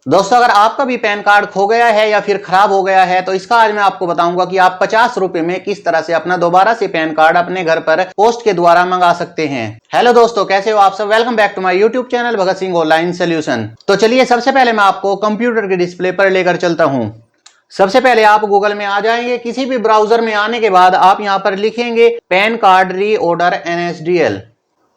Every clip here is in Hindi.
दोस्तों अगर आपका भी पैन कार्ड खो गया है या फिर खराब हो गया है तो इसका आज मैं आपको बताऊंगा कि आप 50 रुपए में किस तरह से अपना दोबारा से पैन कार्ड अपने घर पर पोस्ट के द्वारा मंगा सकते हैं। हेलो दोस्तों, कैसे हो आप सब। Welcome back to my YouTube channel Bhagat Singh online solution. तो चलिए सबसे पहले मैं आपको कंप्यूटर के डिस्प्ले पर लेकर चलता हूं। सबसे पहले आप गूगल में आ जाएंगे। किसी भी ब्राउजर में आने के बाद आप यहां पर लिखेंगे पैन कार्ड रीऑर्डर NSDL।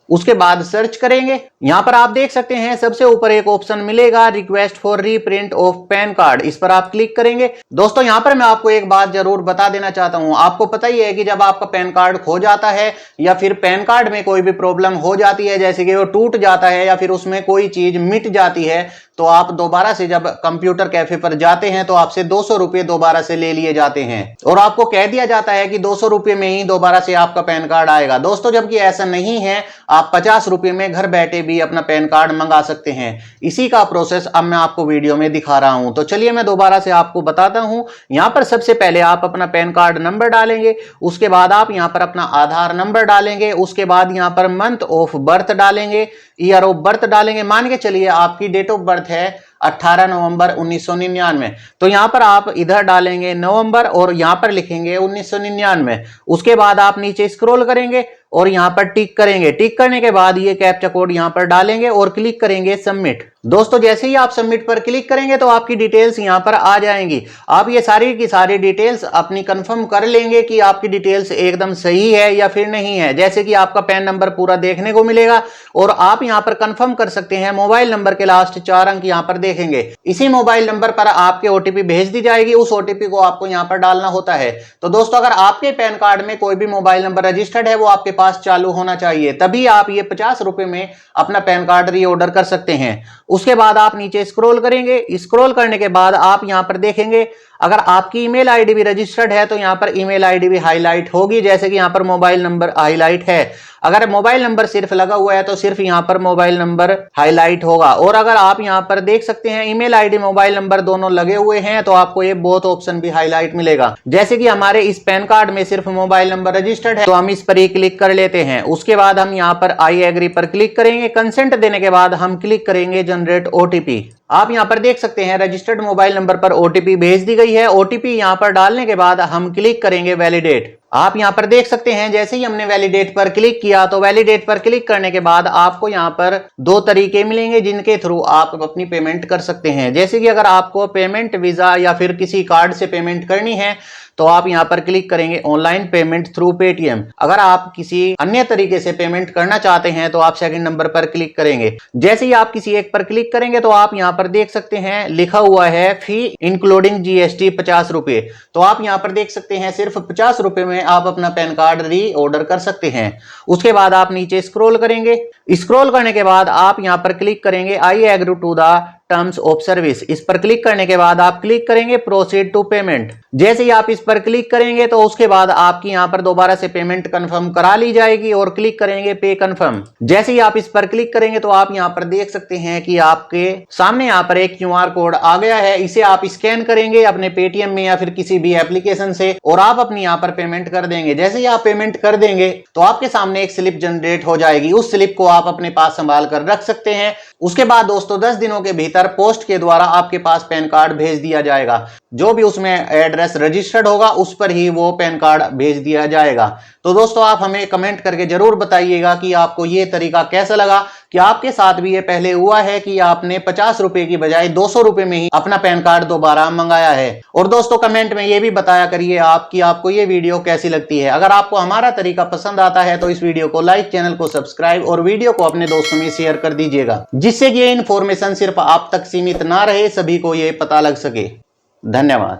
उसके बाद सर्च करेंगे। यहां पर आप देख सकते हैं सबसे ऊपर एक ऑप्शन मिलेगा request for reprint of pan card. इस पर आप क्लिक करेंगे। दोस्तों यहां पर मैं आपको एक बात जरूर बता देना चाहता हूं। आपको पता ही है कि जब आपका पैन कार्ड खो जाता है या फिर पैन कार्ड में कोई भी प्रॉब्लम हो जाती है, जैसे कि वो टूट जाता है या फिर उसमें कोई चीज मिट जाती है, तो आप दोबारा से जब कंप्यूटर कैफे पर जाते हैं तो आपसे 200 रुपए दोबारा से ले लिए जाते हैं और आपको कह दिया जाता है कि 200 रुपए में ही दोबारा से आपका पैन कार्ड आएगा। दोस्तों जबकि ऐसा नहीं है, आप 50 रुपए में घर बैठे भी अपना पैन कार्ड मंगा सकते हैं। इसी का प्रोसेस अब मैं आपको वीडियो में दिखा रहा हूं। तो चलिए मैं दोबारा से आपको बताता हूं। यहां पर सबसे पहले आप अपना पैन कार्ड नंबर डालेंगे, उसके बाद आप यहां पर अपना आधार नंबर डालेंगे, उसके बाद यहां पर मंथ ऑफ बर्थ डालेंगे, ईयर ऑफ बर्थ डालेंगे। मान के चलिए आपकी डेट ऑफ बर्थ है 18 नवंबर 1999, तो यहां पर आप इधर डालेंगे नवंबर और यहां पर लिखेंगे 1999। उसके बाद आप नीचे स्क्रॉल करेंगे और यहां पर टिक करेंगे। टिक करने के बाद ये कैप्चा कोड यहां पर डालेंगे और क्लिक करेंगे सबमिट। दोस्तों जैसे ही आप सबमिट पर क्लिक करेंगे तो आपकी डिटेल्स यहां पर आ जाएंगी। आप ये सारी की सारी डिटेल्स अपनी कंफर्म कर लेंगे कि आपकी डिटेल्स एकदम सही है या फिर नहीं है। जैसे कि आपका पैन नंबर पूरा देखने को मिलेगा और आप यहां पर कंफर्म कर सकते हैं। मोबाइल नंबर के लास्ट 4 अंक यहां पर देखेंगे। इसी मोबाइल नंबर पर आपके OTP भेज दी जाएगी। उस OTP को आपको यहां पर डालना होता है। तो दोस्तों अगर आपके पैन कार्ड में कोई भी मोबाइल नंबर रजिस्टर्ड है वो आपके पास चालू होना चाहिए, तभी आप ये 50 रुपए में अपना पैन कार्ड रीऑर्डर कर सकते हैं। उसके बाद आप नीचे स्क्रॉल करेंगे। स्क्रॉल करने के बाद आप यहां पर देखेंगे अगर आपकी ईमेल आईडी भी रजिस्टर्ड है तो यहां पर ईमेल आईडी भी हाईलाइट होगी, जैसे कि यहां पर मोबाइल नंबर हाईलाइट है। अगर मोबाइल नंबर सिर्फ लगा हुआ है तो सिर्फ यहां पर मोबाइल नंबर हाईलाइट होगा। और अगर आप यहां पर देख सकते हैं ईमेल आईडी मोबाइल नंबर दोनों लगे हुए हैं तो आपको ये बोथ ऑप्शन भी हाईलाइट मिलेगा। जैसे कि हमारे इस पैन कार्ड में सिर्फ मोबाइल नंबर रजिस्टर्ड है तो हम इस पर ही क्लिक कर लेते हैं। उसके बाद हम यहां पर आई एग्री पर क्लिक करेंगे। कंसेंट देने के बाद हम क्लिक करेंगे जनरेट OTP। आप यहां पर देख सकते हैं रजिस्टर्ड मोबाइल नंबर पर OTP भेज दी गई है। OTP यहां पर डालने के बाद हम क्लिक करेंगे वैलिडेट। आप यहां पर देख सकते हैं जैसे ही हमने वैलिडेट पर क्लिक किया तो वैलिडेट पर क्लिक करने के बाद आपको यहां पर 2 तरीके मिलेंगे जिनके थ्रू आप अपनी पेमेंट कर सकते हैं। जैसे कि अगर आपको पेमेंट वीजा या फिर किसी कार्ड से पेमेंट करनी है तो आप यहां पर क्लिक करेंगे ऑनलाइन पेमेंट थ्रू पेटीएम। अगर आप किसी अन्य तरीके से पेमेंट करना चाहते हैं तो आप सेकंड नंबर पर क्लिक करेंगे। जैसे ही आप किसी एक पर क्लिक करेंगे तो आप यहां पर देख सकते हैं लिखा हुआ है फी इंक्लूडिंग GST 50 रुपए। तो आप यहां पर देख सकते हैं सिर्फ 50 रुपए में आप अपना पैन कार्ड रीऑर्डर कर सकते हैं। उसके बाद आप नीचे स्क्रॉल करेंगे। स्क्रॉल करने के बाद आप यहां पर क्लिक करेंगे I agree to the terms of service. इस पर क्लिक करने के बाद आप क्लिक करेंगे प्रोसीड टू पेमेंट। जैसे ही आप इस पर क्लिक करेंगे तो उसके बाद आपकी यहां पर दोबारा से पेमेंट कंफर्म करा ली जाएगी और क्लिक करेंगे पे कंफर्म। जैसे ही आप इस पर क्लिक करेंगे तो आप यहां पर देख सकते हैं कि आपके सामने यहां पर एक QR कोड आ गया है। इसे आप स्कैन करेंगे अपने पेटीएम में या फिर किसी भी एप्लीकेशन से और आप अपनी यहां पर पेमेंट कर देंगे। जैसे ही आप पेमेंट कर देंगे तो आपके सामने एक स्लिप जनरेट हो जाएगी। उस स्लिप को आप अपने पास संभाल कर रख सकते हैं। उसके बाद दोस्तों 10 दिनों के भीतर पोस्ट के द्वारा आपके पास पैन कार्ड भेज दिया जाएगा। जो भी उसमें एड्रेस रजिस्टर्ड होगा उस पर ही वो पैन कार्ड भेज दिया जाएगा। तो दोस्तों आप हमें कमेंट करके जरूर बताइएगा कि आपको ये तरीका कैसा लगा, कि आपके साथ भी ये पहले हुआ है कि आपने 50 रुपए की बजाय 200 रुपए में ही अपना पैन कार्ड दोबारा मंगाया है। और दोस्तों कमेंट में ये भी बताया करिए आप कि आपको ये वीडियो कैसी लगती है। अगर आपको हमारा तरीका पसंद आता है तो इस वीडियो को लाइक, चैनल को सब्सक्राइब और वीडियो को अपने दोस्तों में शेयर कर दीजिएगा, जिससे कि ये इन्फॉर्मेशन सिर्फ आप तक सीमित ना रहे, सभी को ये पता लग सके। धन्यवाद।